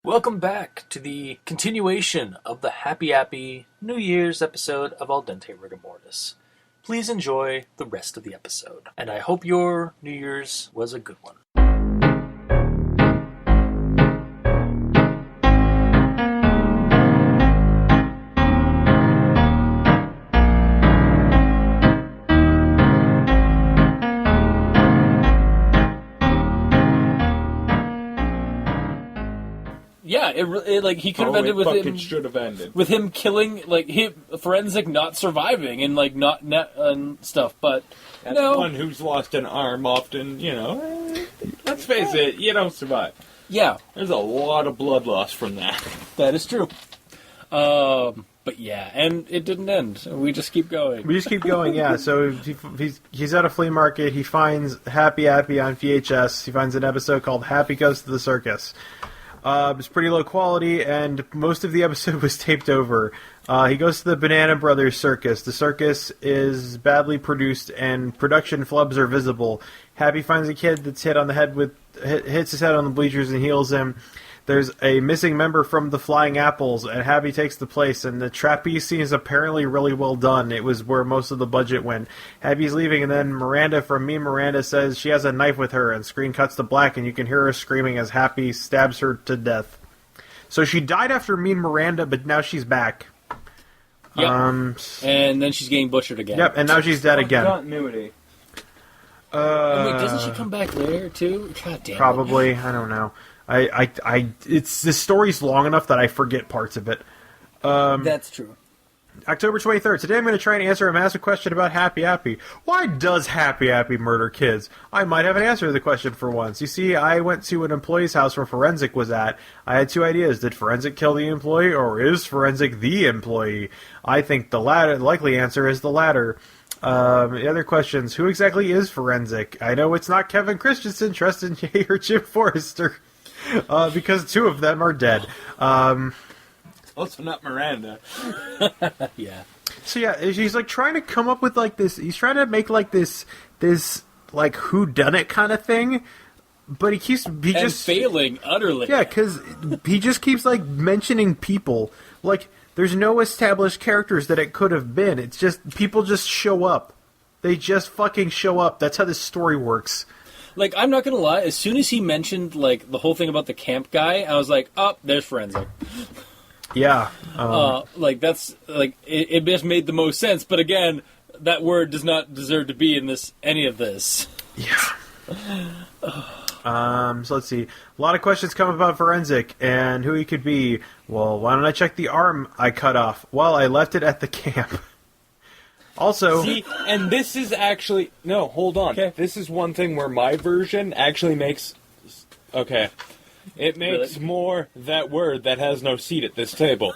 Welcome back to the continuation of the Happy Appy New Year's episode of Dente Rigamortis. Please enjoy the rest of the episode, and I hope your New Year's was a good one. Yeah, he could have ended with him. Should have ended with him killing, forensic not surviving and not and stuff. But as one who's lost an arm, often, let's face it, you don't survive. Yeah, there's a lot of blood loss from that. That is true. But yeah, and it didn't end. We just keep going. Yeah. So he's at a flea market. He finds Happy Appy on VHS. He finds an episode called Happy Goes to the Circus. It's pretty low quality, and most of the episode was taped over. He goes to the Banana Brothers circus. The circus is badly produced, and production flubs are visible. Happy finds a kid that's hits his head on the bleachers and heals him. There's a missing member from the Flying Apples, and Happy takes the place, and the trapeze scene is apparently really well done. It was where most of the budget went. Happy's leaving, and then Miranda from Mean Miranda says she has a knife with her, and screen cuts to black, and you can hear her screaming as Happy stabs her to death. So she died after Mean Miranda, but now she's back. Yep. And then she's getting butchered again. Yep, and now she's dead again. Continuity. Wait, doesn't she come back later, too? God damn Probably. I don't know. This story's long enough that I forget parts of it. That's true. October 23rd. Today I'm going to try and answer a massive question about Happy Appy. Why does Happy Appy murder kids? I might have an answer to the question for once. You see, I went to an employee's house where Forensic was at. I had two ideas. Did Forensic kill the employee, or is Forensic the employee? I think the latter. The likely answer is the latter. The other questions. Who exactly is Forensic? I know it's not Kevin Christensen, Tristan J, or Jim Forrester. Because two of them are dead. Also not Miranda. Yeah. So yeah, he's trying to come up with this. He's trying to make this whodunit kind of thing, but he just failing utterly. Yeah, because he just keeps mentioning people. There's no established characters that it could have been. It's just people just show up. They just fucking show up. That's how this story works. I'm not gonna lie, as soon as he mentioned, the whole thing about the camp guy, I was like, oh, there's Forensic. Yeah. It just made the most sense, but again, that word does not deserve to be in any of this. Yeah. So let's see. A lot of questions come about Forensic and who he could be. Well, why don't I check the arm I cut off? Well, I left it at the camp. Also... See, and this is actually... No, hold on. Okay. This is one thing where my version actually makes... Okay. It makes more that word that has no seat at this table.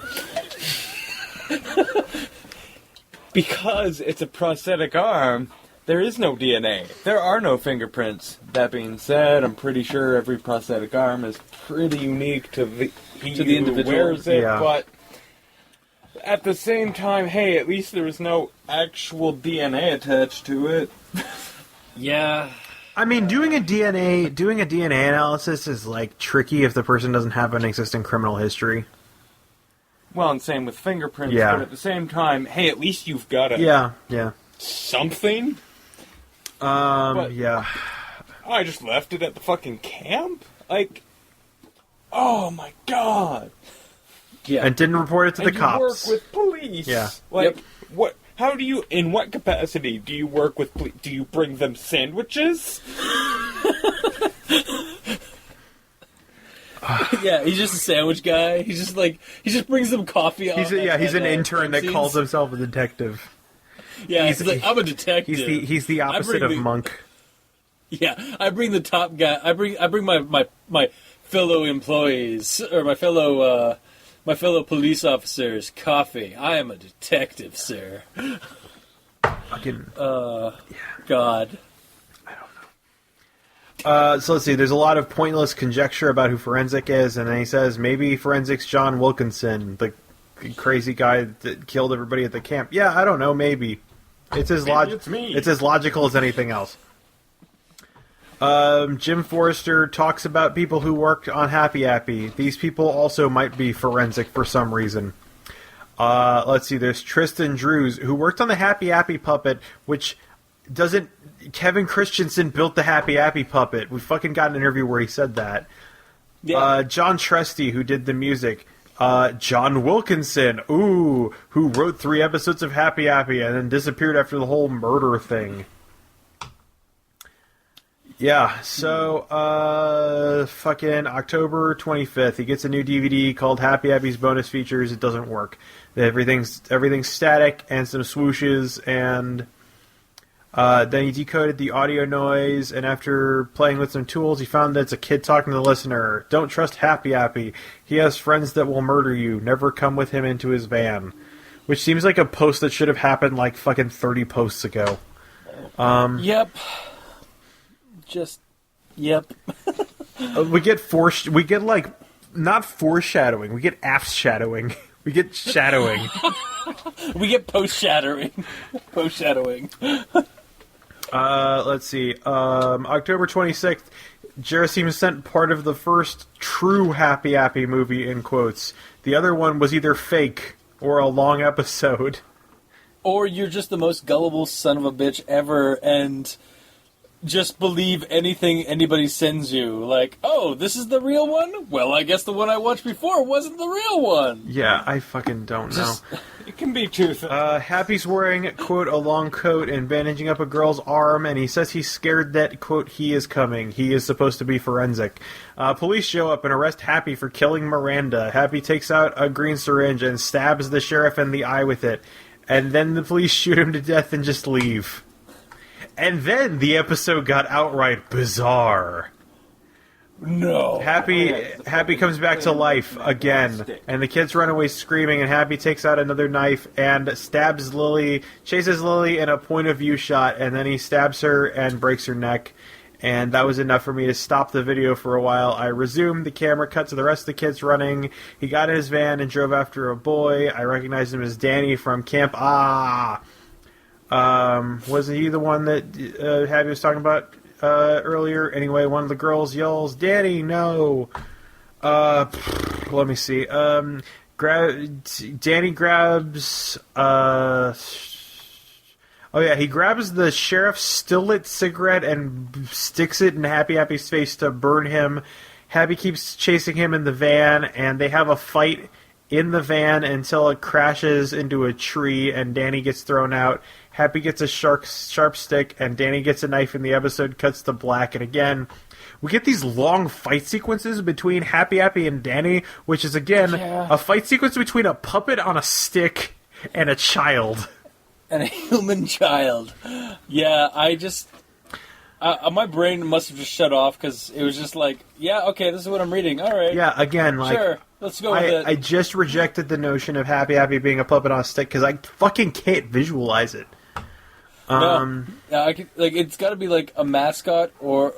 Because it's a prosthetic arm, there is no DNA. There are no fingerprints. That being said, I'm pretty sure every prosthetic arm is pretty unique to the individual who wears it, but... At the same time, hey, at least there was no actual DNA attached to it. Yeah. I mean, doing a DNA analysis is tricky if the person doesn't have an existing criminal history. Well, and same with fingerprints, yeah. But at the same time, hey, at least you've got something. Yeah. I just left it at the fucking camp? Oh my god. Yeah. And didn't report it to the cops. You work with police. Yeah. What? How do you? In what capacity do you work with police? Do you bring them sandwiches? Yeah, he's just a sandwich guy. He just brings them coffee. He's an intern that calls himself a detective. Yeah, he's I'm a detective. He's the opposite of Monk. Yeah, I bring the top guy. I bring my fellow employees or my fellow police officers coffee. I am a detective, sir. God. I don't know. So let's see. There's a lot of pointless conjecture about who Forensic is, and then he says maybe Forensic's John Wilkinson, the crazy guy that killed everybody at the camp. Yeah, I don't know. Maybe it's as logical as anything else. Jim Forrester talks about people who worked on Happy Appy. These people also might be forensic for some reason. Let's see, there's Tristan Drews, who worked on the Happy Appy puppet, which doesn't... Kevin Christensen built the Happy Appy puppet. We fucking got an interview where he said that. Yeah. John Tresty, who did the music. John Wilkinson, who wrote 3 episodes of Happy Appy and then disappeared after the whole murder thing. Yeah, so, fucking October 25th, he gets a new DVD called Happy Appy's Bonus Features. It doesn't work. Everything's static and some swooshes, and then he decoded the audio noise, and after playing with some tools, he found that it's a kid talking to the listener. Don't trust Happy Appy. He has friends that will murder you. Never come with him into his van. Which seems like a post that should have happened like fucking 30 posts ago. Yep. Yep. we get like, not foreshadowing, we get aft-shadowing. We get shadowing. We get post-shadowing. Post-shadowing. Let's see. October 26th, Gerasim sent part of the first true Happy Appy movie, in quotes. The other one was either fake or a long episode. Or you're just the most gullible son of a bitch ever, and just believe anything anybody sends you. Like, oh, this is the real one? Well, I guess the one I watched before wasn't the real one. Yeah, I fucking don't know. It can be truth. Happy's wearing, quote, a long coat and bandaging up a girl's arm, and he says he's scared that, quote, he is coming. He is supposed to be forensic. Police show up and arrest Happy for killing Miranda. Happy takes out a green syringe and stabs the sheriff in the eye with it. And then the police shoot him to death and just leave. And then the episode got outright bizarre. No. Happy comes back to life again, and the kids run away screaming, and Happy takes out another knife and stabs Lily, chases Lily in a point-of-view shot, and then he stabs her and breaks her neck. And that was enough for me to stop the video for a while. I resumed, the camera cut to the rest of the kids running. He got in his van and drove after a boy. I recognized him as Danny from Camp wasn't he the one that Happy was talking about earlier? Anyway, one of the girls yells, "Danny, no!" Let me see. Danny grabs... he grabs the sheriff's still-lit cigarette and sticks it in Happy Appy's face to burn him. Happy keeps chasing him in the van, and they have a fight in the van until it crashes into a tree, and Danny gets thrown out. Happy gets a sharp stick, and Danny gets a knife, and the episode cuts to black. And again, we get these long fight sequences between Happy Appy and Danny, which is, again, a fight sequence between a puppet on a stick and a child. And a human child. Yeah, I just... my brain must have just shut off, because it was just like, yeah, okay, this is what I'm reading. All right. Yeah, again, like... Sure, let's go with it. I just rejected the notion of Happy Appy being a puppet on a stick, because I fucking can't visualize it. No, it's got to be like a mascot or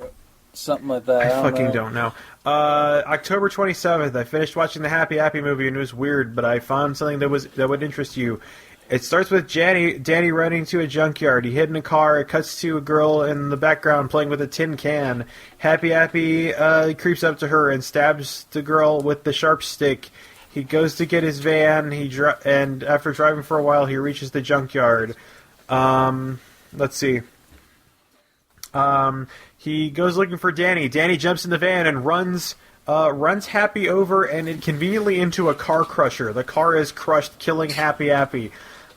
something like that. I fucking don't know. October 27th, I finished watching the Happy Appy movie, and it was weird, but I found something that would interest you. It starts with Danny running to a junkyard. He hid in a car. It cuts to a girl in the background playing with a tin can. Happy Appy creeps up to her and stabs the girl with the sharp stick. He goes to get his van, and after driving for a while, he reaches the junkyard. Let's see. He goes looking for Danny. Danny jumps in the van and runs Happy over and conveniently into a car crusher. The car is crushed, killing Happy Appy.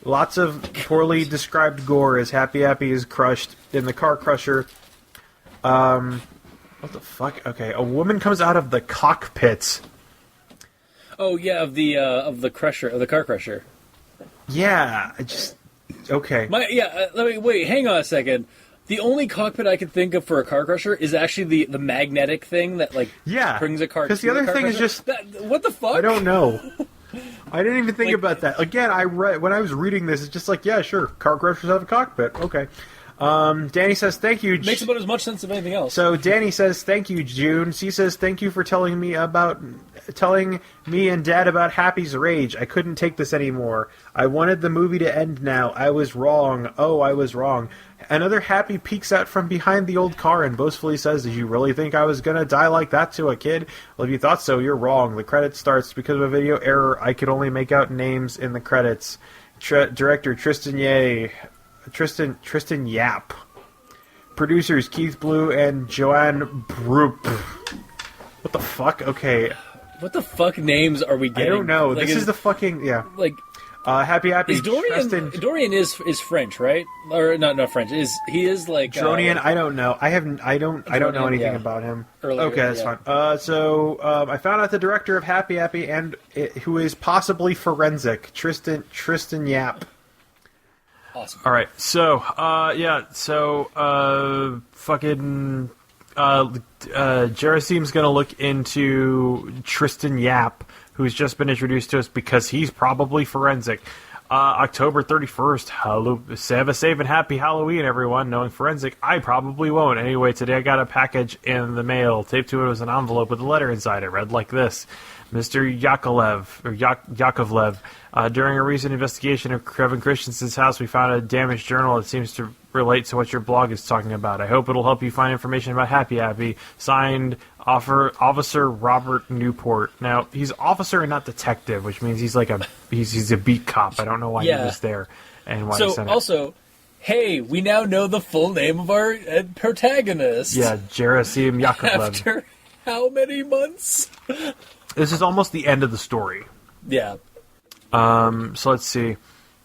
Lots of poorly described gore as Happy Appy is crushed in the car crusher. What the fuck? Okay, a woman comes out of the cockpit. Oh yeah, of the crusher, of the car crusher. Yeah, okay. Wait, hang on a second. The only cockpit I could think of for a car crusher is actually the magnetic thing that brings a car. Because the other thing is just what the fuck? I don't know. I didn't even think about that. Again, when I was reading this, it's just like, yeah, sure, car crushers have a cockpit. Okay. Danny says, thank you. Makes about as much sense as anything else. So Danny says, thank you, June. She says, thank you for telling me and Dad about Happy's rage. I couldn't take this anymore. I wanted the movie to end now. I was wrong. Oh, I was wrong. Another Happy peeks out from behind the old car and boastfully says, did you really think I was going to die like that to a kid? Well, if you thought so, you're wrong. The credit starts because of a video error. I could only make out names in the credits. Director Tristan Yap. Producers Keith Blue and Joanne Broop. What the fuck? Okay. What the fuck names are we getting? I don't know. Like, this is the fucking... Yeah. Like... Happy Appy. Is Dorian is French, right? Or not French. He is like Dronian. I don't know. I don't know anything about him. Earlier, okay, that's fine. So I found out the director of Happy Appy and who is possibly forensic, Tristan Yap. Awesome. All right. So fucking Gerasim's gonna look into Tristan Yap, who's just been introduced to us because he's probably forensic. October 31st, have a safe and happy Halloween, everyone. Knowing forensic, I probably won't. Anyway, today I got a package in the mail. Taped to it was an envelope with a letter inside. It read like this. Mr. Yakovlev, during a recent investigation of Kevin Christensen's house, we found a damaged journal that seems to relate to what your blog is talking about. I hope it'll help you find information about Happy Appy. Signed, Officer Robert Newport. Now, he's officer and not detective, which means he's like he's a beat cop. I don't know why he was there and why he sent it. Also, hey, we now know the full name of our protagonist. Yeah, Gerasim Yakovlev. After how many months? This is almost the end of the story. Yeah. So let's see.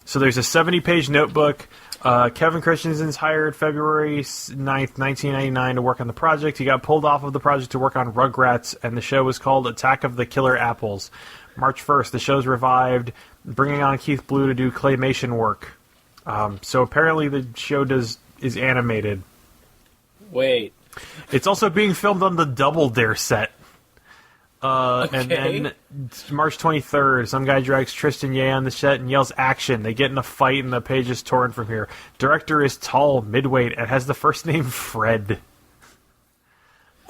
So there's a 70-page notebook. Kevin Christensen's hired February 9th, 1999 to work on the project. He got pulled off of the project to work on Rugrats, and the show was called Attack of the Killer Apples. March 1st, the show's revived, bringing on Keith Blue to do claymation work. So apparently the show is animated. Wait. It's also being filmed on the Double Dare set. Okay. And then March 23rd, some guy drags Tristan Ye on the set and yells action. They get in a fight and the page is torn from here. Director is tall, midweight, and has the first name Fred.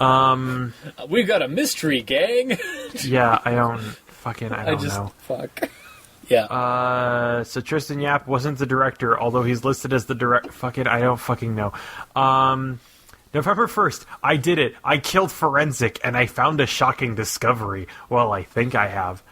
We've got a mystery, gang. Yeah, I don't know. Fuck. Yeah. So Tristan Yap wasn't the director, although he's listed as the director. I don't fucking know. November 1st, I did it. I killed Forensic, and I found a shocking discovery. Well, I think I have.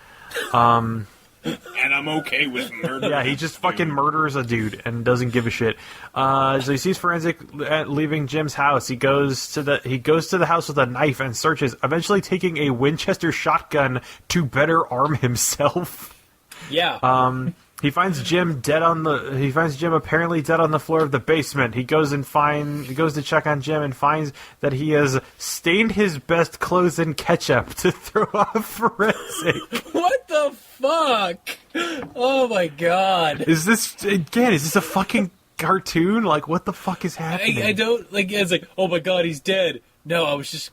And I'm okay with murder. Yeah, he just fucking murders a dude and doesn't give a shit. So he sees Forensic leaving Jim's house. He goes to the house with a knife and searches, eventually taking a Winchester shotgun to better arm himself. Yeah. He finds Jim apparently dead on the floor of the basement. He goes to check on Jim and finds that he has stained his best clothes in ketchup to throw off Forensic. What the fuck? Oh my god. Is this a fucking cartoon? Like, what the fuck is happening? I don't, it's like, oh my god, he's dead. No, I was just.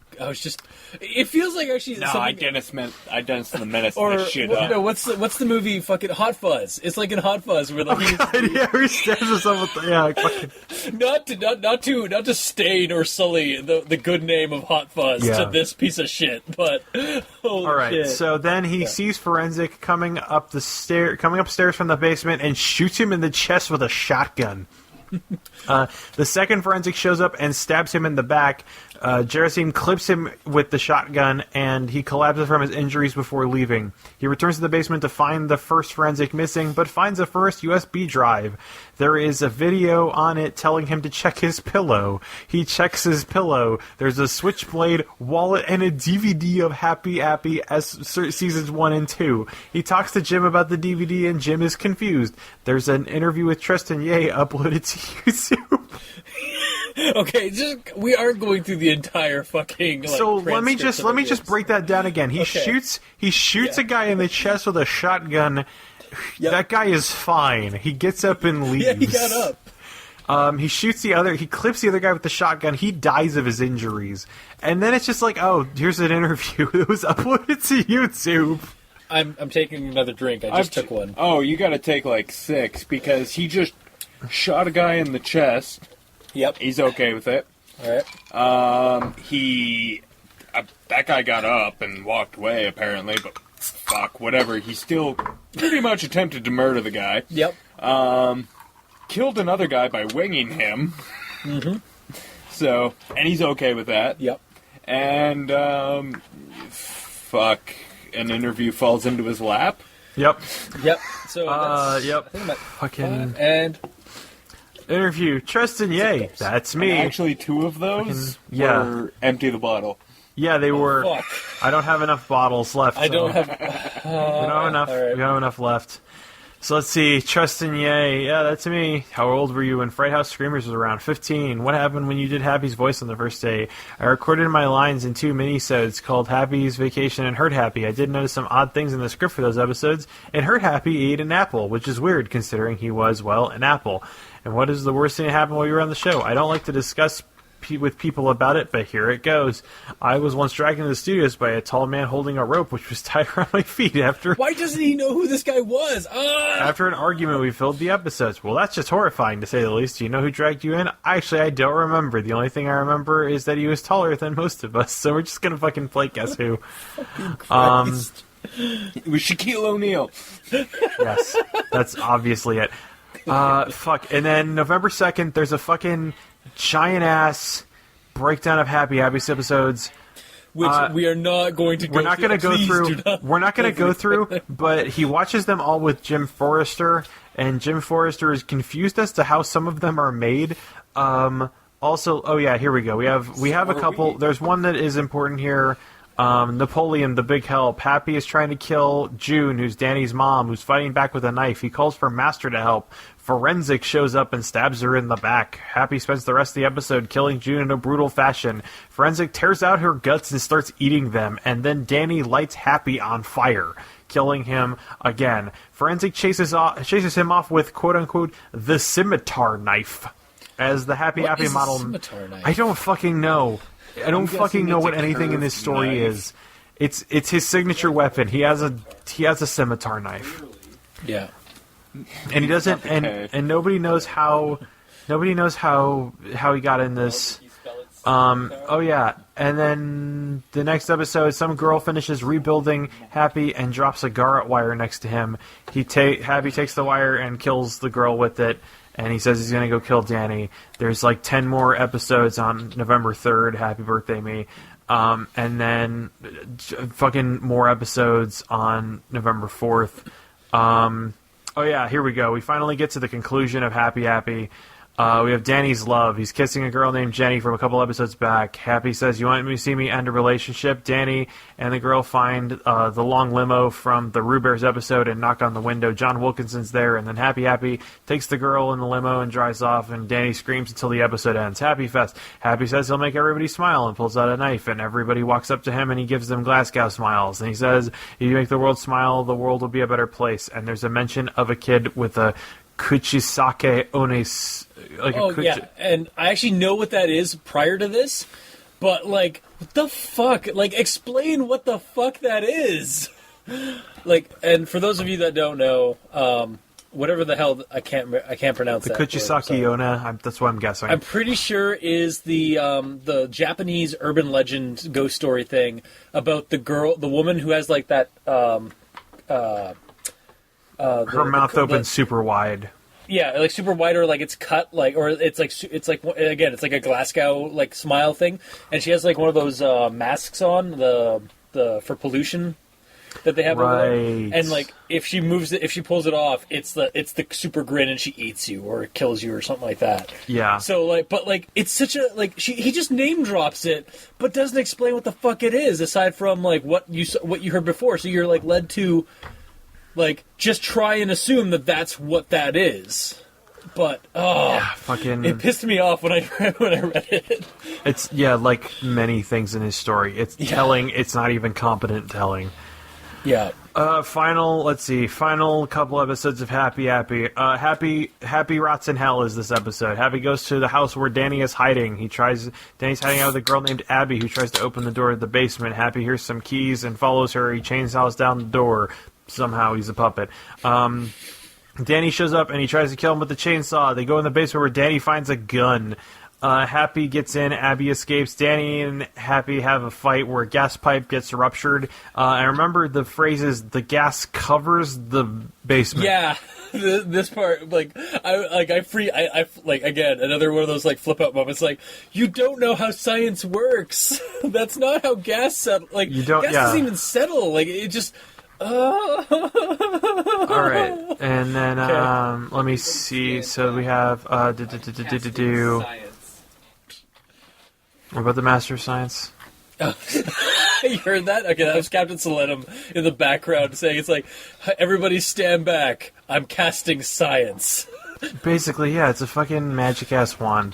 It feels like actually. No, I Dennis the Menace or this shit up. No, what's the movie? Fucking Hot Fuzz. It's like in Hot Fuzz where like he stabs himself with fucking. Not to stain or sully the good name of Hot Fuzz to this piece of shit. But holy all right, shit. so then he sees Forensic coming upstairs from the basement and shoots him in the chest with a shotgun. The second Forensic shows up and stabs him in the back. Gerasim clips him with the shotgun, and he collapses from his injuries before leaving. He returns to the basement to find the first Forensic missing, but finds the first USB drive. There is a video on it telling him to check his pillow. He checks his pillow. There's a switchblade, wallet, and a DVD of Happy Appy as seasons 1 and 2. He talks to Jim about the DVD, and Jim is confused. There's an interview with Tristan Ye uploaded to YouTube. Okay, we aren't going through the entire fucking. So let me just break that down again. He shoots a guy in the chest with a shotgun. Yep. That guy is fine. He gets up and leaves. Yeah, he got up. He clips the other guy with the shotgun. He dies of his injuries, and then it's just like, oh, here's an interview. It was uploaded to YouTube. I'm taking another drink. I just took one. Oh, you got to take like 6 because he just shot a guy in the chest. Yep. He's okay with it. All right. That guy got up and walked away, apparently, but fuck, whatever. He still pretty much attempted to murder the guy. Yep. Killed another guy by winging him. Mm-hmm. So, and he's okay with that. Yep. And, fuck, an interview falls into his lap. Yep. Yep. So, that's, yep. I think I'm at Fucking... And... Interview, Tristan Yeh. That's me. And actually, 2 of those yeah. were empty the bottle. Yeah, they were. Fuck. I don't have enough bottles left. I don't have... we don't have enough. Right. We don't have enough left. So let's see. Tristan Yeh. Yeah, that's me. How old were you when Fright House Screamers was around? 15. What happened when you did Happy's voice on the first day? I recorded my lines in 2 minisodes called Happy's Vacation and Hurt Happy. I did notice some odd things in the script for those episodes, and Hurt Happy ate an apple, which is weird considering he was, well, an apple. And what is the worst thing that happened while you were on the show? I don't like to discuss with people about it, but here it goes. I was once dragged into the studios by a tall man holding a rope which was tied around my feet after... Why doesn't he know who this guy was? After an argument, we filled the episodes. Well, that's just horrifying, to say the least. Do you know who dragged you in? Actually, I don't remember. The only thing I remember is that he was taller than most of us, so we're just going to fucking play Guess Who. It was Shaquille O'Neal. Yes, that's obviously it. Fuck. And then November 2nd, there's a fucking giant-ass breakdown of Happy Appy's episodes. Which we are not going to go through. We're not going to go through. We're not going to go through, but he watches them all with Jim Forrester, and Jim Forrester is confused as to how some of them are made. Also, oh yeah, here we go. We have a couple. There's one that is important here. Napoleon, the big help. Happy is trying to kill June, who's Danny's mom, who's fighting back with a knife. He calls for Master to help. Forensic shows up and stabs her in the back. Happy spends the rest of the episode killing June in a brutal fashion. Forensic tears out her guts and starts eating them, and then Danny lights Happy on fire, killing him again. Forensic chases him off with, quote-unquote, the scimitar knife. As the Happy Appy model... Scimitar knife? I don't fucking know. I don't fucking know what anything in this story is. It's his signature weapon. He has a scimitar knife. Yeah. And he doesn't and nobody knows how he got in this. Oh yeah. And then the next episode, some girl finishes rebuilding Happy and drops a garrote wire next to him. Happy takes the wire and kills the girl with it. And he says he's going to go kill Danny. There's like 10 more episodes on November 3rd. Happy birthday, me. And then fucking more episodes on November 4th. Oh yeah, here we go. We finally get to the conclusion of Happy Appy. We have Danny's love. He's kissing a girl named Jenny from a couple episodes back. Happy says, "You want me to see me end a relationship?" Danny and the girl find the long limo from the Rue Bears episode and knock on the window. John Wilkinson's there, and then Happy takes the girl in the limo and drives off, and Danny screams until the episode ends. Happy Fest. Happy says he'll make everybody smile and pulls out a knife, and everybody walks up to him and he gives them Glasgow smiles. And he says, "If you make the world smile, the world will be a better place." And there's a mention of a kid with a Kuchisake Ones. Yeah, and I actually know what that is prior to this, but, like, what the fuck? Like, explain what the fuck that is. Like, and for those of you that don't know, whatever the hell, I can't pronounce the that. The Kuchisake Onna, that's what I'm guessing. I'm pretty sure is the Japanese urban legend ghost story thing about the woman who has, like, that, her mouth opens super wide. Yeah, like super wide, or like it's cut, like, or it's like again, it's like a Glasgow like smile thing, and she has like one of those masks on the for pollution that they have over there, and like if she pulls it off, it's the super grin, and she eats you or kills you or something like that. Yeah. So like, but like it's such a like he just name drops it, but doesn't explain what the fuck it is aside from like what you heard before. So you're like led to. Like, just try and assume that that's what that is. But, fucking... It pissed me off when I read it. It's, like many things in his story. It's telling, it's not even competent telling. Yeah. Final couple episodes of Happy Appy. Happy rots in hell is this episode. Happy goes to the house where Danny is hiding. Danny's hiding out with a girl named Abby who tries to open the door to the basement. Happy hears some keys and follows her. He chainsaws down the door. Somehow he's a puppet. Danny shows up and he tries to kill him with the chainsaw. They go in the basement where Danny finds a gun. Happy gets in, Abby escapes. Danny and Happy have a fight where a gas pipe gets ruptured. I remember the phrases, the gas covers the basement. Yeah, this part, again, another one of those, flip out moments, you don't know how science works. That's not how gas settle, you don't, gas doesn't even settle, it just... All right, and then let me see. So we have What about the Master of Science? Oh. You heard that? Okay, that was Captain Solenum in the background saying everybody stand back. I'm casting science. Basically, yeah, it's a fucking magic ass wand.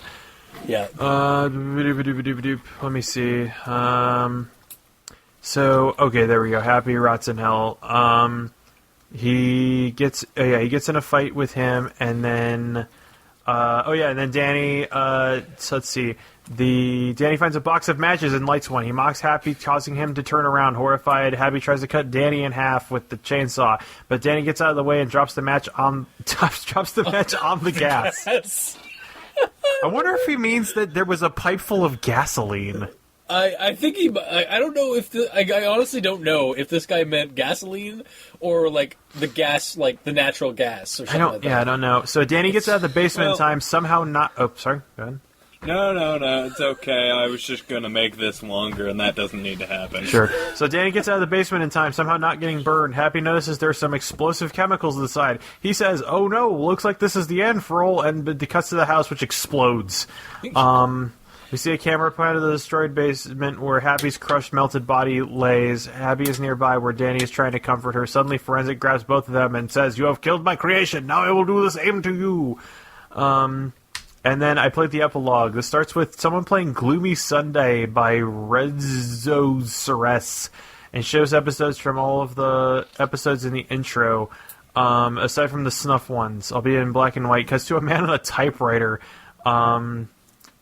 Yeah. Let me see. So, okay, there we go. Happy rots in hell. He gets in a fight with him, and then, and then Danny, so let's see. Danny finds a box of matches and lights one. He mocks Happy, causing him to turn around, horrified. Happy tries to cut Danny in half with the chainsaw, but Danny gets out of the way and drops the match on the gas. Yes. I wonder if he means that there was a pipe full of gasoline. I think I don't know if I honestly don't know if this guy meant gasoline or the gas, the natural gas or something like that. Yeah, I don't know. So Danny gets out of the basement in time, somehow not... Oh, sorry, go ahead. No, it's okay. I was just going to make this longer, and that doesn't need to happen. Sure. So Danny gets out of the basement in time, somehow not getting burned. Happy notices there's some explosive chemicals to the side. He says, oh no, looks like this is the end for all, and it cuts to the house, which explodes. We see a camera point of the destroyed basement where Happy's crushed, melted body lays. Happy is nearby where Danny is trying to comfort her. Suddenly, Forensic grabs both of them and says, you have killed my creation, now I will do the same to you. And then I played the epilogue. This starts with someone playing Gloomy Sunday by Rezo Ceres and shows episodes from all of the episodes in the intro, aside from the snuff ones, albeit in black and white. Cuts to a man on a typewriter.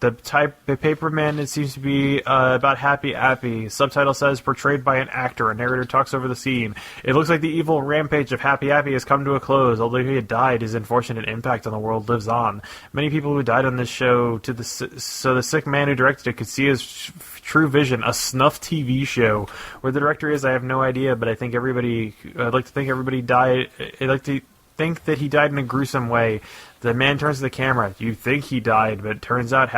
The paper man, it seems to be about Happy Appy. Subtitle says, portrayed by an actor. A narrator talks over the scene. It looks like the evil rampage of Happy Appy has come to a close. Although he had died, his unfortunate impact on the world lives on. Many people who died on this show, so the sick man who directed it could see his true vision, a snuff TV show. Where the director is, I have no idea, but I'd like to think everybody died. I'd like to think that he died in a gruesome way. The man turns to the camera. You think he died, but it turns out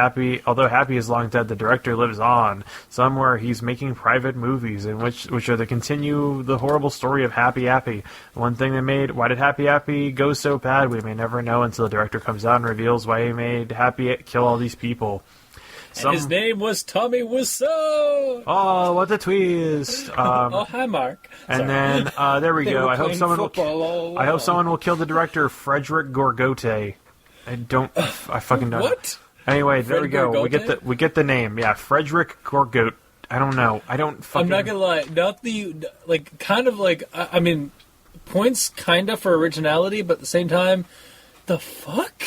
although Happy is long dead, the director lives on. Somewhere he's making private movies, in which are to continue the horrible story of Happy Appy. One thing why did Happy Appy go so bad? We may never know until the director comes out and reveals why he made Happy kill all these people. And his name was Tommy Wiseau! Oh, what a twist! Hi, Mark. And then there we go. I hope someone will kill the director, Frederick Gorgote. I fucking don't. What? Anyway, there we go. Gorgote? We get the name. Yeah, Frederick Gorgote. I don't know. I'm not gonna lie. Not the I mean, points kinda for originality, but at the same time, the fuck.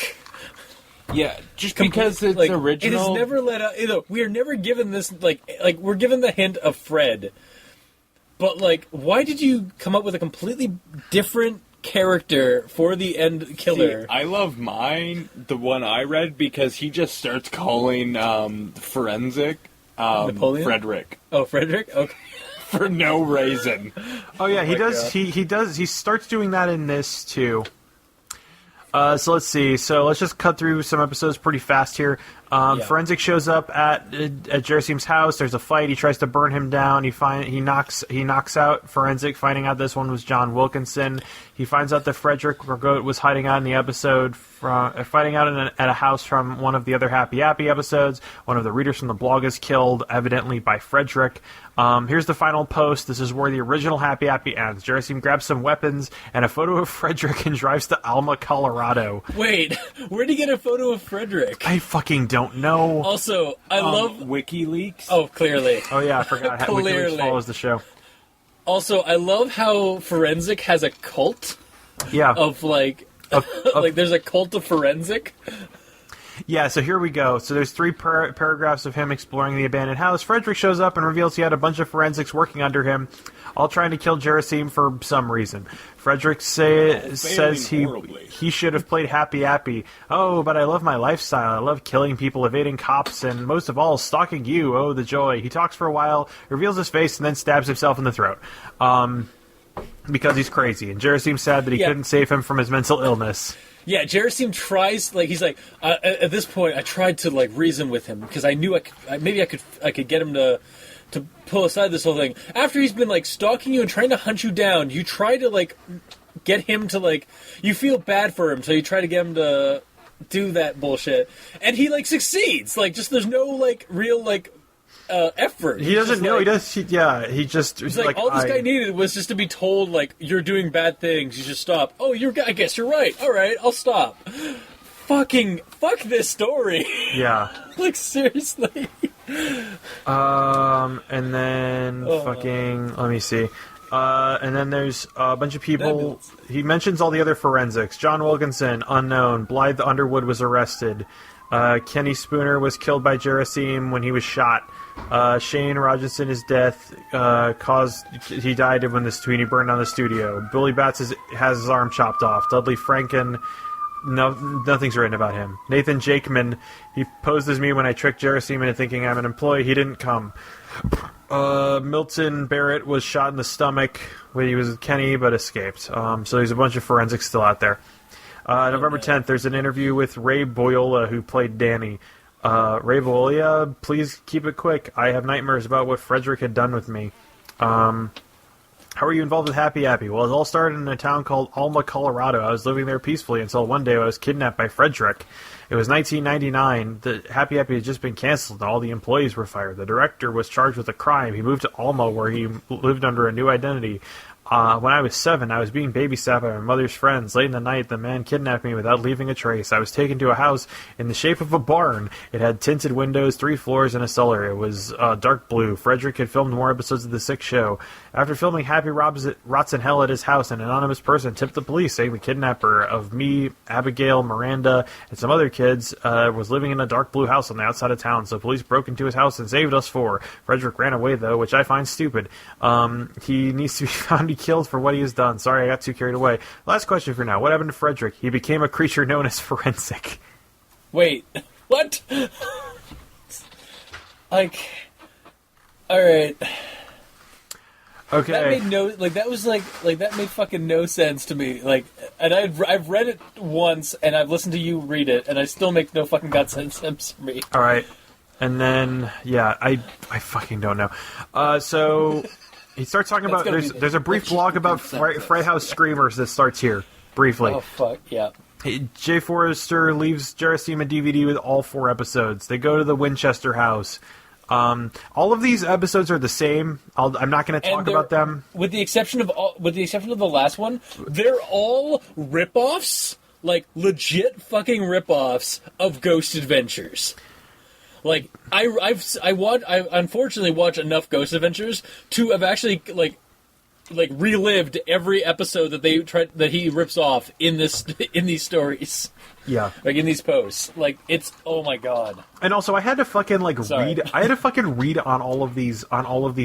Yeah, just because it's original. It is never let out. We are never given this, we're given the hint of Fred. But, why did you come up with a completely different character for the end killer? See, I love the one I read, because he just starts calling Forensic Napoleon? Frederick. Oh, Frederick? Okay. For no reason. Oh, yeah, he does. He starts doing that in this, too. So let's see. So let's just cut through some episodes pretty fast here. Forensic shows up at Jerasim's house. There's a fight. He tries to burn him down. He knocks out Forensic, finding out this one was John Wilkinson. He finds out that Frederick Gorgote was hiding out in the episode fighting out at a house from one of the other Happy Appy episodes. One of the readers from the blog is killed, evidently by Frederick. Here's the final post. This is where the original Happy Appy ends. Jerasim grabs some weapons and a photo of Frederick and drives to Alma, Colorado. Wait, where'd he get a photo of Frederick? I fucking don't know. Also, I love WikiLeaks. Oh, clearly. Oh yeah, I forgot. WikiLeaks follows the show. Also, I love how Forensic has a cult. Yeah. Of there's a cult of Forensic. Yeah, so here we go. So there's 3 paragraphs of him exploring the abandoned house. Frederick shows up and reveals he had a bunch of forensics working under him, all trying to kill Gerasim for some reason. Frederick says he should have played Happy Appy. Oh, but I love my lifestyle. I love killing people, evading cops, and most of all, stalking you. Oh, the joy. He talks for a while, reveals his face, and then stabs himself in the throat. Because he's crazy. And Gerasim's sad that he couldn't save him from his mental illness. Yeah, Gerasim tries, he's like, at this point, I tried to, reason with him, because I knew maybe I could get him to pull aside this whole thing. After he's been, stalking you and trying to hunt you down, you try to, get him to, you feel bad for him, so you try to get him to do that bullshit. And he, succeeds. Just, there's no, real, effort. He doesn't know. He does. He just. He's all this guy needed was just to be told, you're doing bad things. You should stop. Oh, I guess you're right. All right, I'll stop. Fuck this story. Yeah. Seriously. And then let me see. And then there's a bunch of people. He mentions all the other forensics. John Wilkinson, unknown. Blythe Underwood was arrested. Kenny Spooner was killed by Gerasim when he was shot. Shane Rogerson, his death he died when he burned down the studio. Billy Batts has his arm chopped off. Dudley Franken, nothing's written about him. Nathan Jakeman, he posed as me when I tricked Gerasim into thinking I'm an employee. He didn't come. Milton Barrett was shot in the stomach when he was with Kenny, but escaped. So there's a bunch of forensics still out there. November 10th, there's an interview with Ray Boyola, who played Danny. Ray Boyola, please keep it quick. I have nightmares about what Frederick had done with me. How are you involved with Happy Appy? Well, it all started in a town called Alma, Colorado. I was living there peacefully until one day I was kidnapped by Frederick. It was 1999. The Happy Appy had just been canceled and all the employees were fired. The director was charged with a crime. He moved to Alma, where he lived under a new identity. When I was 7, I was being babysat by my mother's friends. Late in the night, the man kidnapped me without leaving a trace. I was taken to a house in the shape of a barn. It had tinted windows, 3 floors, and a cellar. It was dark blue. Frederick had filmed more episodes of The Sick Show. After filming Happy Rots in Hell at his house, an anonymous person tipped the police, saying the kidnapper of me, Abigail, Miranda, and some other kids was living in a dark blue house on the outside of town. So police broke into his house and saved us 4. Frederick ran away, though, which I find stupid. He needs to be found to killed for what he has done. Sorry, I got too carried away. Last question for now. What happened to Frederick? He became a creature known as Forensic. Wait, what? Alright. Okay. That made fucking no sense to me. And I've read it once, and I've listened to you read it, and I still make no fucking god sense to me. Alright. And then, I fucking don't know. So... He starts talking about, there's a brief blog about Fred House Screamers that starts here, briefly. Oh, fuck, yeah. Jay Forrester leaves Gerasim a DVD with all 4 episodes. They go to the Winchester house. All of these episodes are the same. I'm not going to talk about them. With the exception of the last one, they're all rip-offs, legit fucking rip-offs of Ghost Adventures. I unfortunately watch enough Ghost Adventures to have actually relived every episode that he rips off in these stories. Yeah. In these posts. It's, oh my god. And also I had to fucking read on all of these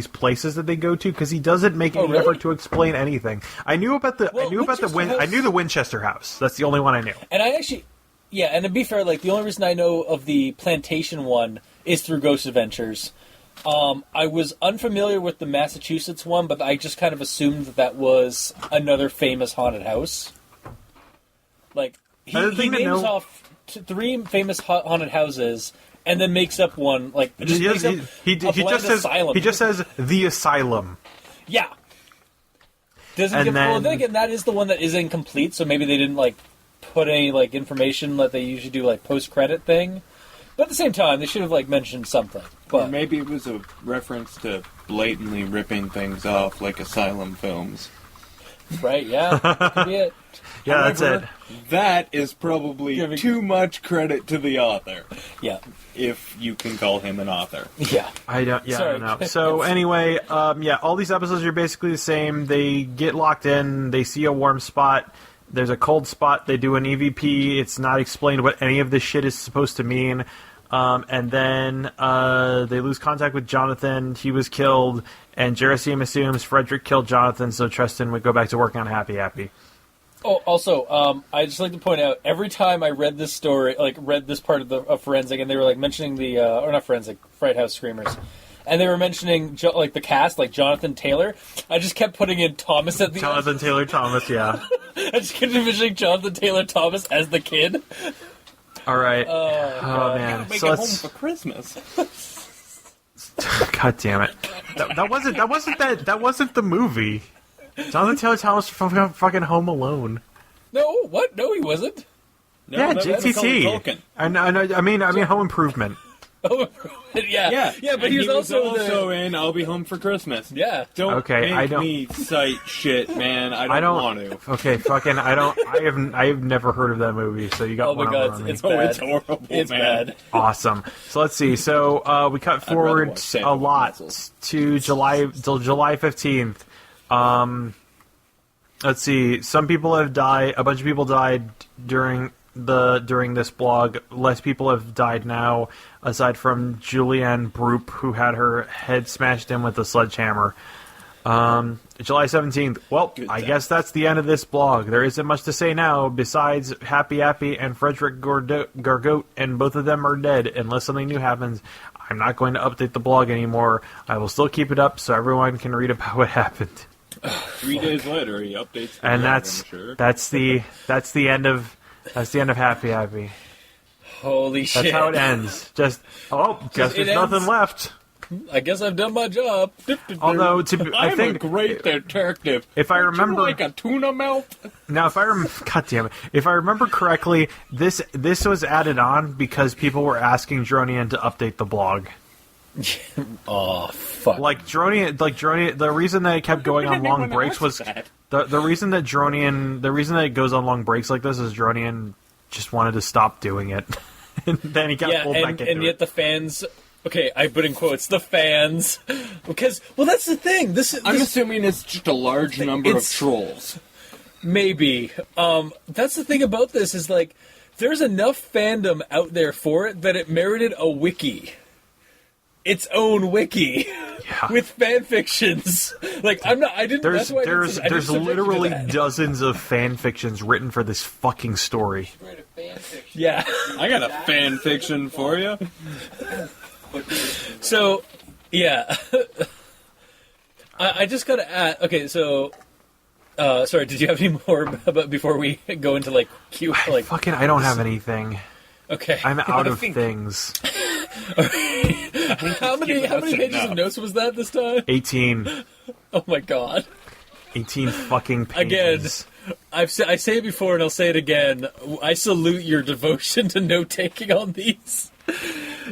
places that they go to, because he doesn't make any effort to explain anything. I knew the Winchester house. That's the only one I knew. And I actually Yeah, and to be fair, the only reason I know of the Plantation one is through Ghost Adventures. I was unfamiliar with the Massachusetts one, but I just kind of assumed that was another famous haunted house. He names off 3 famous haunted houses, and then makes up one. He just says the Asylum. Yeah. Then again, that is the one that is incomplete, so maybe they didn't put any information that they usually do post-credit thing. But at the same time, they should have mentioned something. But or maybe it was a reference to blatantly ripping things off like Asylum films. Right, yeah. That could be it. Yeah, However, that's it. That is probably too much credit to the author. Yeah. If you can call him an author. Yeah. I don't know. So anyway, all these episodes are basically the same. They get locked in, they see a warm spot. There's a cold spot. They do an EVP. It's not explained what any of this shit is supposed to mean. And then they lose contact with Jonathan. He was killed. And Gerasim assumes Frederick killed Jonathan, so Tristan would go back to working on Happy Appy. Oh, also, I'd just like to point out, every time I read this story, read this part of Forensic, and they were, mentioning the, or not Forensic, Fright House Screamers, and they were mentioning, the cast, Jonathan Taylor, I just kept putting in Thomas at the Jonathan Taylor Thomas, yeah. I just kept envisioning Jonathan Taylor Thomas as the kid. All right. Oh man. Make it home for Christmas. God damn it. That wasn't the movie. Jonathan Taylor Thomas from fucking Home Alone. No, what? No, he wasn't. No, yeah, JTT. I mean Home Improvement. yeah, but he was also in I'll Be Home for Christmas. Yeah. Don't make me cite shit, man. I don't want to. Okay, fucking I have never heard of that movie, so you got oh my one god, on me. it's bad. It's horrible, it's man. bad. Awesome. So let's see. So we cut forward a lot to July 15th. Let's see. Some people have died. A bunch of people died during this blog. Less people have died now, aside from Julianne Broop, who had her head smashed in with a sledgehammer. July 17th. Well, I guess that's the end of this blog. There isn't much to say now, besides Happy Appy and Frederick Gargote, and both of them are dead, unless something new happens. I'm not going to update the blog anymore. I will still keep it up so everyone can read about what happened. 3 days later, he updates the and blog, that's the end of Happy Appy. Holy shit. That's how it ends. Guess there's nothing left. I guess I've done my job. Although, I'm a great detective. If I remember, like a tuna melt. Now, God damn it! If I remember correctly, this was added on because people were asking Dronian to update the blog. Oh fuck! Dronian. The reason that it kept going on long breaks was the reason that Dronian. The reason that it goes on long breaks like this is Dronian just wanted to stop doing it, and then he got pulled back into it. And yet the fans. Okay, I put in quotes, the fans. Because, well, that's the thing. I'm assuming it's just a large number of trolls. Maybe. That's the thing about this is, there's enough fandom out there for it that it merited a wiki. Its own wiki. Yeah. With fan fictions. There's literally dozens of fan fictions written for this fucking story. Yeah. I got a fan fiction for you. So, yeah. I just gotta add. Okay, so. Sorry, did you have any more before we go into, Q? I don't have anything. Okay. I'm out of things. How many pages of notes was that this time? 18. Oh my god. 18 fucking pages. Again, I say it before and I'll say it again. I salute your devotion to note-taking on these.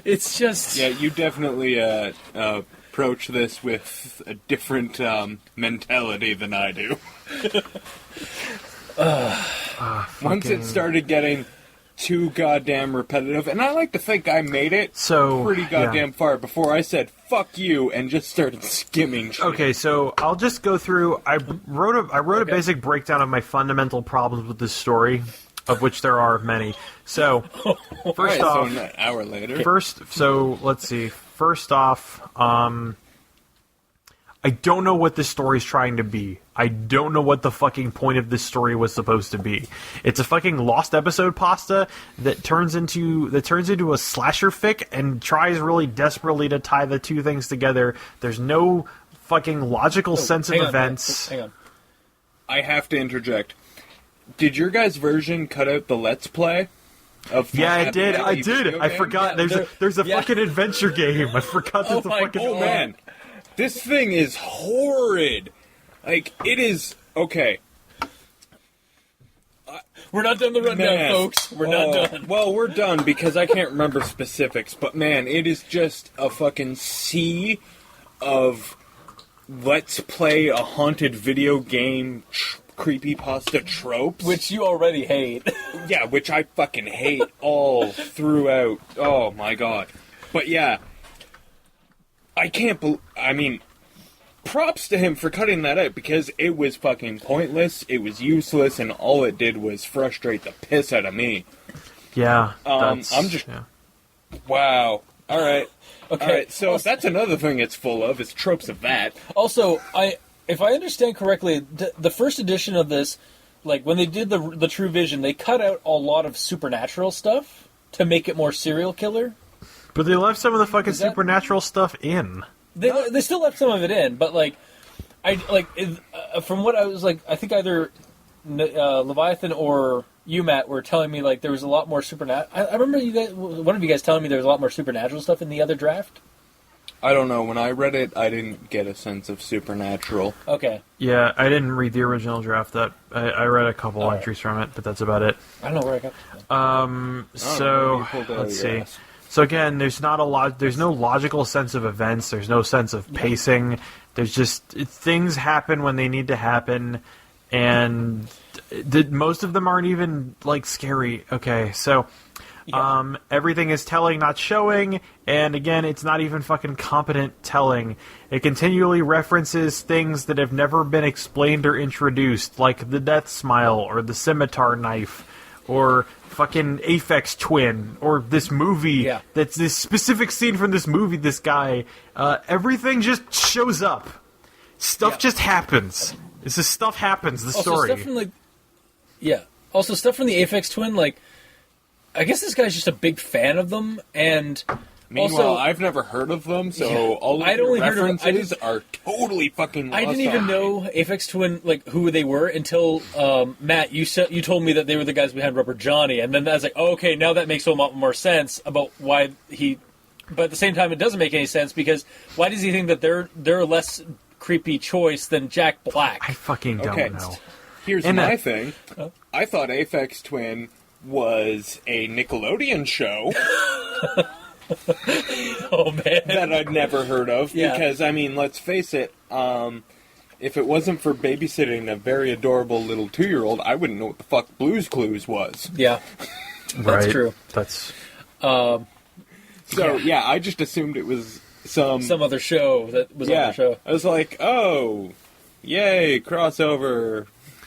It's just... Yeah, you definitely approach this with a different mentality than I do. Once it started getting too goddamn repetitive, and I like to think I made it pretty goddamn far before I said, fuck you, and just started skimming shit. Okay, so I'll just go through... I wrote a basic breakdown of my fundamental problems with this story, of which there are many. So, first off... So an hour later. Let's see. First off, I don't know what this story's trying to be. I don't know what the fucking point of this story was supposed to be. It's a fucking lost episode pasta that turns into a slasher fic and tries really desperately to tie the two things together. There's no fucking logical sense of events. Hang on. I have to interject. Did your guys' version cut out the Let's Play? Yeah, it did. I did. I forgot. There's a fucking adventure game. I forgot there's a fucking... Oh, man. This thing is horrid. It is... Okay. We're not done the rundown, folks. We're not done. Well, we're done because I can't remember specifics. But, man, it is just a fucking sea of let's play a haunted video game creepypasta tropes. Which you already hate. Yeah, which I fucking hate all throughout. Oh, my God. But, yeah. I can't believe... I mean... props to him for cutting that out, because it was fucking pointless, it was useless, and all it did was frustrate the piss out of me. Yeah. I'm just... Yeah. Wow. Alright. Okay. Alright, so that's another thing it's full of, is tropes of that. Also, if I understand correctly, the first edition of this, like, when they did the True Vision, they cut out a lot of supernatural stuff to make it more serial killer. But they left some of the fucking supernatural stuff in. They still left some of it in, but from what I was like, I think either Leviathan or you, Matt, were telling me like there was a lot more supernatural. I remember one of you guys telling me there was a lot more supernatural stuff in the other draft. I don't know. When I read it, I didn't get a sense of supernatural. Okay. Yeah, I didn't read the original draft. I read a couple entries from it, but that's about it. I don't know where I got that. So let's see. So again, there's no logical sense of events. There's no sense of pacing. There's just things happen when they need to happen, and most of them aren't even like scary. Okay, so everything is telling, not showing, and again, it's not even fucking competent telling. It continually references things that have never been explained or introduced, like the death smile or the scimitar knife, or fucking Aphex Twin, or this movie, that's this specific scene from this movie, this guy, everything just shows up. Stuff just happens. It's just stuff happens, the story. Stuff from Also, stuff from the Aphex Twin, like, I guess this guy's just a big fan of them, and... Meanwhile, I've never heard of them, so all of your references are totally fucking lost. I didn't even know Aphex Twin, like, who they were until, Matt, you told me that they were the guys behind Rubber Johnny, and then I was like, oh, okay, now that makes a lot more sense about why he... But at the same time, it doesn't make any sense, because why does he think that they're a less creepy choice than Jack Black? I fucking don't know. Here's my thing. I thought Aphex Twin was a Nickelodeon show... Oh, man. That I'd never heard of, because, I mean, let's face it, if it wasn't for babysitting a very adorable little 2-year-old, I wouldn't know what the fuck Blue's Clues was. Yeah. That's true. That's... I just assumed it was some other show that was on the show. I was like, oh, yay, crossover.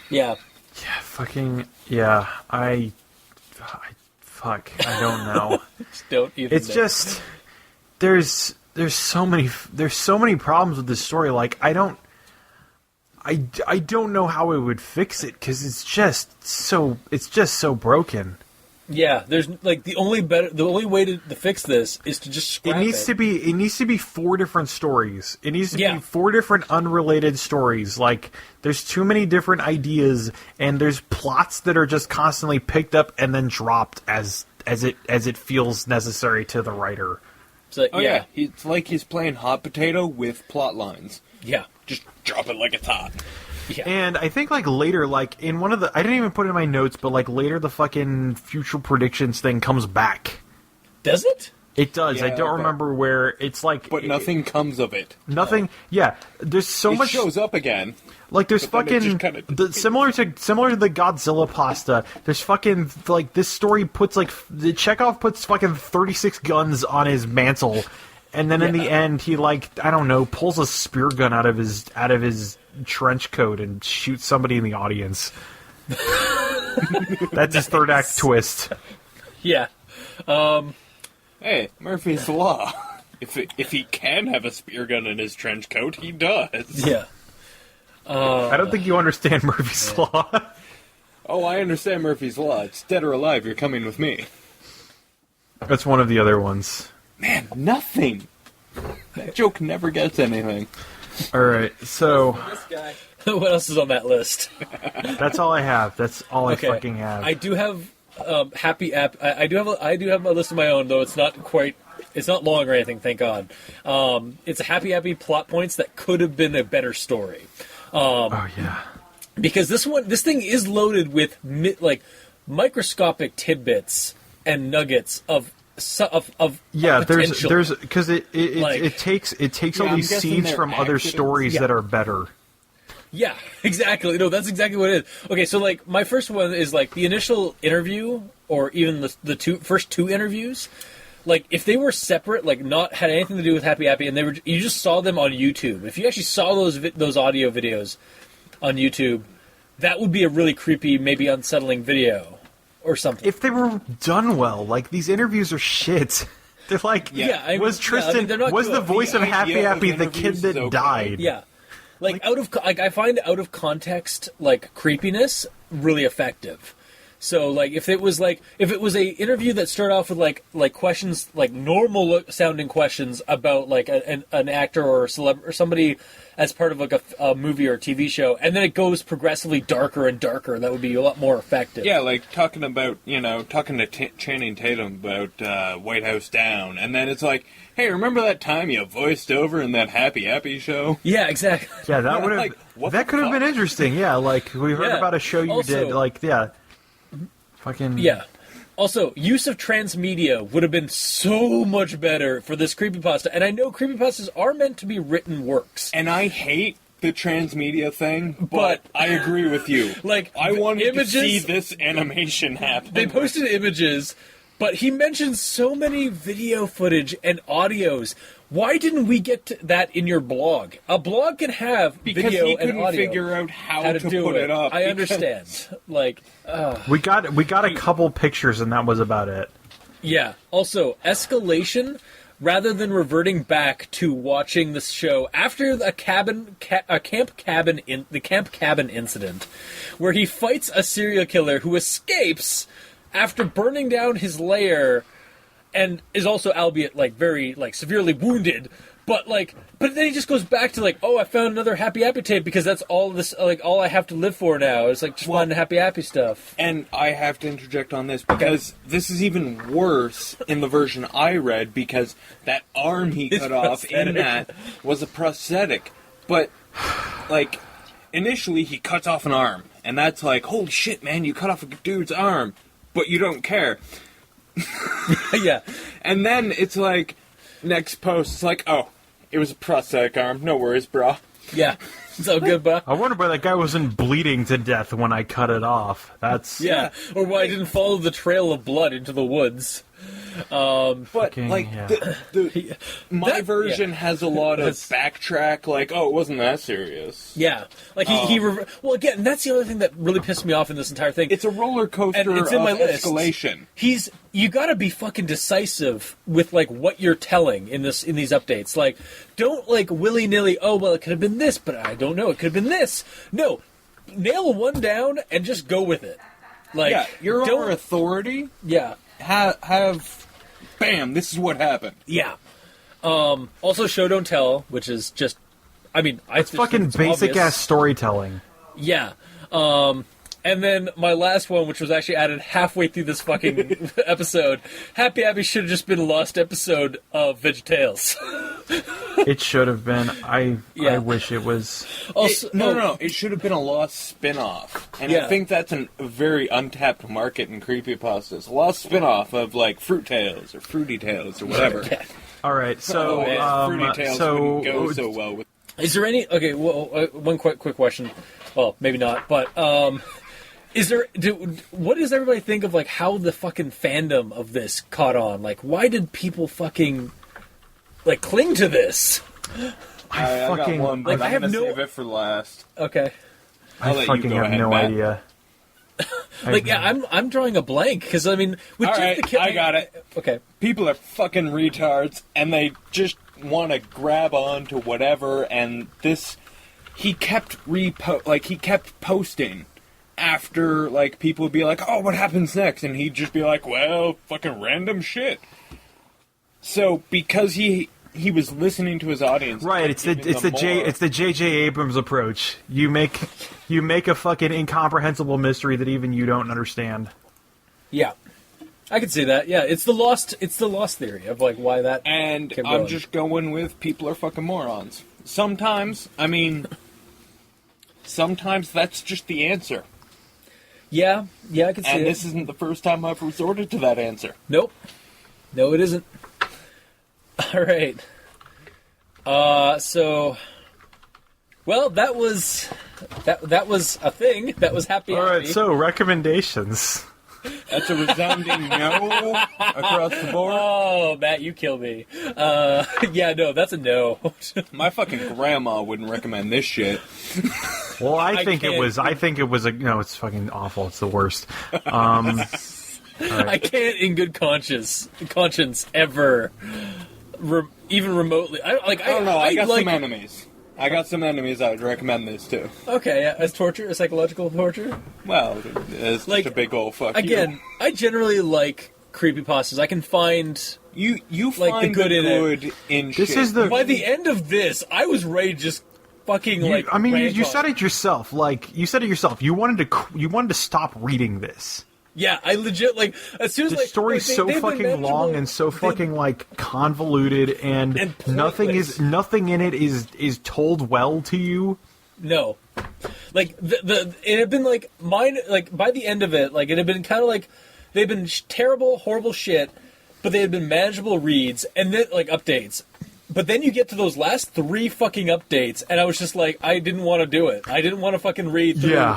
Yeah. Yeah, fucking... Yeah, Fuck, I don't know. Don't even it's know. Just there's so many problems with this story. Like I don't know how it would fix it, because it's just so broken. Yeah, there's like the only way to fix this is to just scrap it. It needs to be 4 different stories. It needs to be 4 different unrelated stories. Like there's too many different ideas, and there's plots that are just constantly picked up and then dropped as it feels necessary to the writer. So, it's like he's playing hot potato with plot lines. Yeah, just drop it like it's hot. Yeah. And I think, like, later, like, in one of the... I didn't even put it in my notes, but, like, later the fucking future predictions thing comes back. Does it? It does. Yeah, I don't remember where. It's like... But nothing comes of it. Nothing... Yeah. There's so much... It shows up again. Like, there's fucking... similar to the Godzilla pasta, there's fucking... Like, this story puts, like... Chekhov puts fucking 36 guns on his mantle, and then in the end, he, like, I don't know, pulls a spear gun out of his trench coat and shoots somebody in the audience. That's his third act twist. Yeah. Hey, Murphy's Law. If he can have a spear gun in his trench coat, he does. Yeah. I don't think you understand Murphy's Law. Oh, I understand Murphy's Law. It's dead or alive, you're coming with me. That's one of the other ones. Man, nothing. That joke never gets anything. Alright, so... This guy. What else is on that list? That's all I have. That's all I fucking have. I do have Happy App. I do have a list of my own, though it's not long or anything, thank God. It's a Happy Appy plot points that could have been a better story. Because this thing is loaded with microscopic tidbits and nuggets of there's because it takes all these scenes from other stories that are better. Yeah, exactly. No, that's exactly what it is. Okay, so like my first one is like the initial interview, or even the first two interviews. like, if they were separate, like, not had anything to do with Happy Appy, and you just saw them on YouTube. If you actually saw those audio videos on YouTube, that would be a really creepy, maybe unsettling video or something. If they were done well, like, these interviews are shit. They're like, was Tristan, was the voice of Happy Appy the kid that died? Yeah. I find out of context, like, creepiness really effective. So, like, if it was a interview that started off with like questions, like normal sounding questions about like an actor or a celeb or somebody as part of like a movie or a TV show, and then it goes progressively darker and darker, that would be a lot more effective. Yeah, like talking to Channing Tatum about White House Down, and then it's like, hey, remember that time you voiced over in that Happy Appy show? Yeah, exactly. Yeah, that would have that could have been interesting. Yeah, like we heard about a show you did. Like, fucking yeah. Also, use of transmedia would have been so much better for this creepypasta. And I know creepypastas are meant to be written works. And I hate the transmedia thing, but I agree with you. Like, I wanted to see this animation happen. They posted images, but he mentioned so many video footage and audios. Why didn't we get that in your blog? A blog can have video and audio. Because he couldn't figure out how to put it up. I understand. Like, we got a couple pictures, and that was about it. Yeah. Also, escalation, rather than reverting back to watching this show after the camp cabin incident, where he fights a serial killer who escapes after burning down his lair. And is also, albeit, like, very, like, severely wounded, but then he just goes back to, like, oh, I found another Happy Appy tape because that's all I have to live for now. It's, like, just finding Happy Appy stuff. And I have to interject on this because this is even worse in the version I read because that arm he cut off in that was a prosthetic. But, like, initially he cuts off an arm, and that's like, holy shit, man, you cut off a dude's arm, but you don't care. Yeah. And then it's like, next post, it's like, oh, it was a prosthetic arm. No worries, brah. Yeah. So good, bro. I wonder why that guy wasn't bleeding to death when I cut it off. That's... Yeah. Or why I didn't follow the trail of blood into the woods. But, like, my version has a lot of backtrack, like, oh, it wasn't that serious. Yeah. Like, well, again, that's the other thing that really pissed me off in this entire thing. It's a roller coaster it's in my list. Escalation. You gotta be fucking decisive with, like, what you're telling in these updates. Like, don't, like, willy-nilly, oh, well, it could have been this, but I don't know, it could have been this. No. Nail one down and just go with it. Like, yeah, you're our authority. Yeah. Have bam, this is what happened. Yeah. Also, show don't tell, which is just, I mean, it's fucking basic ass storytelling. Yeah. And then my last one, which was actually added halfway through this fucking episode, Happy Appy should have just been a lost episode of VeggieTales. It should have been. I wish it was. Also, no. It should have been a lost spin-off. And I think that's a very untapped market in creepypastas. A lost spin-off of, like, Fruit Tales or Fruity Tales or whatever. Yeah. All right, so... Fruity Tales wouldn't go so well with... Is there any... Okay, well, one quick question. Well, maybe not, but... what does everybody think of, like, how the fucking fandom of this caught on? Like, why did people fucking, like, cling to this? I got one, but I'm going to save it for last. Okay. I fucking have no idea. Like, yeah, I'm drawing a blank, because, I mean... I got it. Okay. People are fucking retards, and they just want to grab on to whatever, and this... He kept posting after, like, people would be like, oh, what happens next? And he'd just be like, well, fucking random shit. So, because he was listening to his audience... Right, it's the J.J. Abrams approach. You make a fucking incomprehensible mystery that even you don't understand. Yeah. I can see that. Yeah, it's the lost theory of, like, why that... And I'm just going with people are fucking morons. Sometimes that's just the answer. Yeah, I can see it. And this isn't the first time I've resorted to that answer. Nope. No, it isn't. All right. So, well, that was a thing. That was Happy Appy. All right, so recommendations. That's a resounding no across the board. Oh, Matt, you kill me. Yeah, no, that's a no. My fucking grandma wouldn't recommend this shit. Well, I think it was a no. It's fucking awful. It's the worst. I can't, in good conscience, ever, even remotely. I don't know. I got some enemies. I would recommend this too. Okay, yeah, as torture, as psychological torture. Well, it's Like, just a big old fuck Again, you. I generally like creepypastas. I can find You like, find the good in it. in This shit. is the. By the end of this, I was ready to just fucking You, I mean, rant you on said it yourself. Like you said it yourself. You wanted to stop reading this. Yeah, I legit as soon as The story's so fucking long and so fucking convoluted, and nothing in it is told well to you. No, like it had been like mine. Like by the end of it, like it had been kind of like they'd been terrible, horrible shit, but they had been manageable reads and then like updates. But then you get to those last 3 fucking updates, and I was just like, I didn't want to do it. I didn't want to fucking read through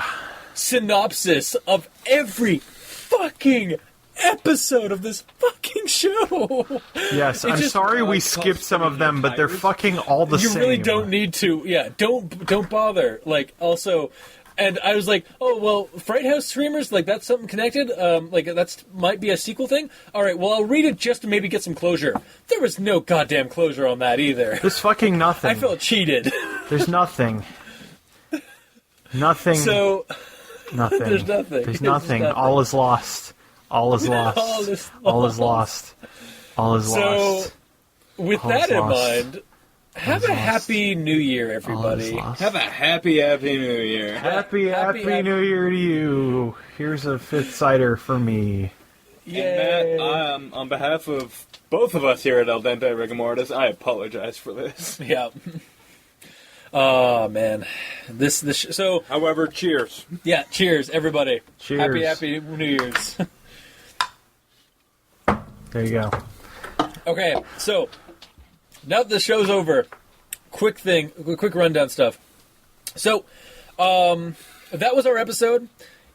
synopsis of every fucking episode of this fucking show. Yes, I'm sorry we skipped some of them, but they're fucking all the You same. really don't need to. Yeah, don't bother. Like, also, and I was like, oh well, Fright House streamers, like that's something connected. Like that's might be a sequel thing. All right, well I'll read it just to maybe get some closure. There was no goddamn closure on that either. There's fucking nothing. I felt cheated. There's nothing. Nothing. So. Nothing. There's nothing. There's nothing. All is lost. All is lost. All is lost. All is lost. So, with All that is in lost. mind, have a happy New Year, everybody. Have a happy New Year. Happy New Year to you. Here's a 5th cider for me. Yay. And Matt, on behalf of both of us here at El Dente Rigamortis, I apologize for this. Yeah. Oh man, so. However, cheers. Yeah, cheers, everybody. Cheers. Happy New Year's. There you go. Okay, so now that the show's over, quick rundown stuff. So, that was our episode.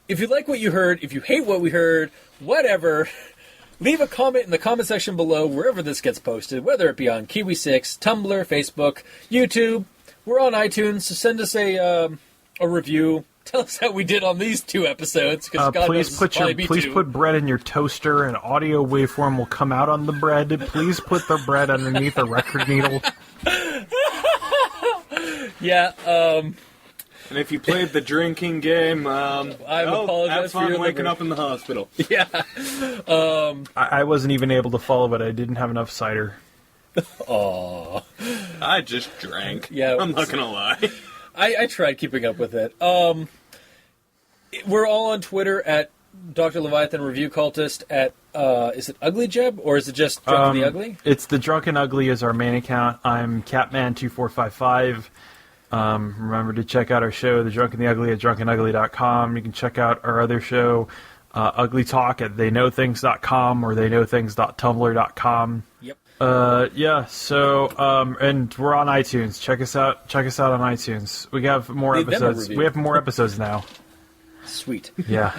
If you like what you heard, if you hate what we heard, whatever, leave a comment in the comment section below wherever this gets posted, whether it be on Kiwi6, Tumblr, Facebook, YouTube. We're on iTunes, so send us a review. Tell us how we did on these 2 episodes. Please put bread in your toaster. An audio waveform will come out on the bread. Please put the bread underneath a record needle. Yeah. And if you played the drinking game, I apologize have for fun your waking liver. up in the hospital. Yeah. I wasn't even able to follow, but I didn't have enough cider. Aww. I just drank. Yeah, I'm not gonna lie. I tried keeping up with it. We're all on Twitter at Dr. Leviathan Review Cultist at, is it Ugly Jeb, or is it just Drunk and the Ugly? It's the Drunken Ugly is our main account. I'm Catman2455. Remember to check out our show, The Drunk and the Ugly, at drunkenugly.com. You can check out our other show, Ugly Talk, at theyknowthings.com or theyknowthings.tumblr.com. Yep. And we're on iTunes. Check us out on iTunes. We have more Leave them a episodes. review. We have more episodes now. Sweet. Yeah.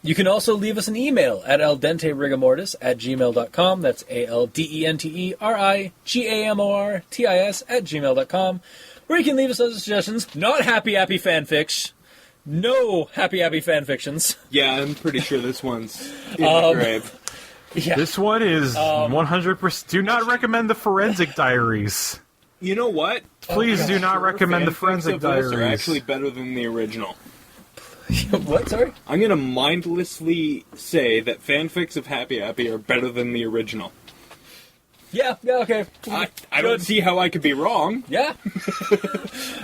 You can also leave us an email at aldenterigamortis@gmail.com. That's aldenterigamortis@gmail.com, where you can leave us other suggestions. Not Happy Appy fanfics. No Happy Appy fanfictions. Yeah, I'm pretty sure this one's in the grave. Yeah. This one is 100%. Do not recommend the Forensic Diaries. You know what? Please do not recommend the Fanfics Forensic of this Diaries. are actually better than the original. What? Sorry? I'm gonna mindlessly say that fanfics of Happy Appy are better than the original. Yeah, okay. I don't see how I could be wrong. Yeah.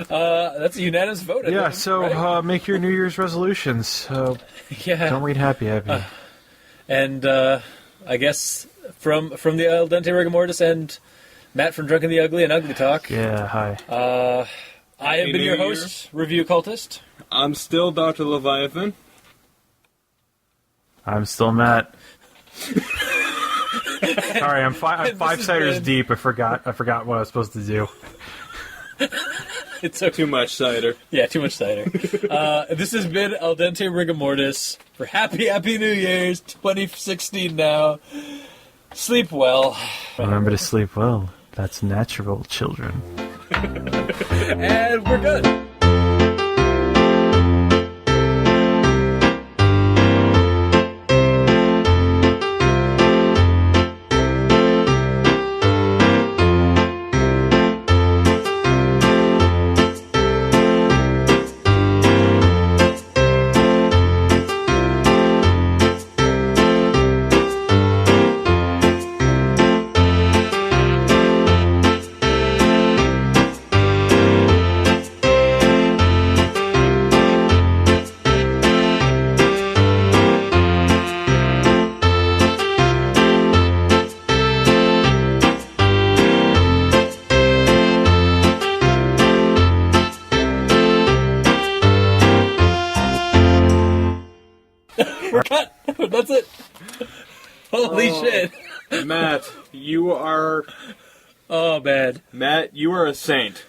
That's a unanimous vote. I Yeah, think, so right? make your New Year's resolutions. Yeah. Don't read Happy Happy. And I guess from the El Dente Rigamortis and Matt from Drunk and the Ugly and Ugly Talk. Yeah, hi. I have been New your Year. host, Review Cultist. I'm still Dr. Leviathan. I'm still Matt. Sorry, I'm 5 This has ciders been- deep. I forgot what I was supposed to do. It's okay. Too much cider. Yeah, too much cider. This has been Al Dente Rigamortis for Happy New Year's 2016 now. Sleep well. Remember to sleep well. That's natural, children. And we're good. We're cut. That's it. Holy shit. Matt, you are... Oh, man. Matt, you are a saint.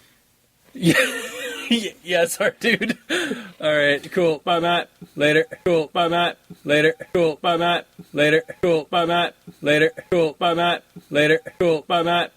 Yes, our dude. All right, cool. Bye, Matt. Later. Cool. Bye, Matt. Later. Cool. Bye, Matt. Later. Cool. Bye, Matt. Later. Cool. Bye, Matt. Later. Cool. Bye, Matt.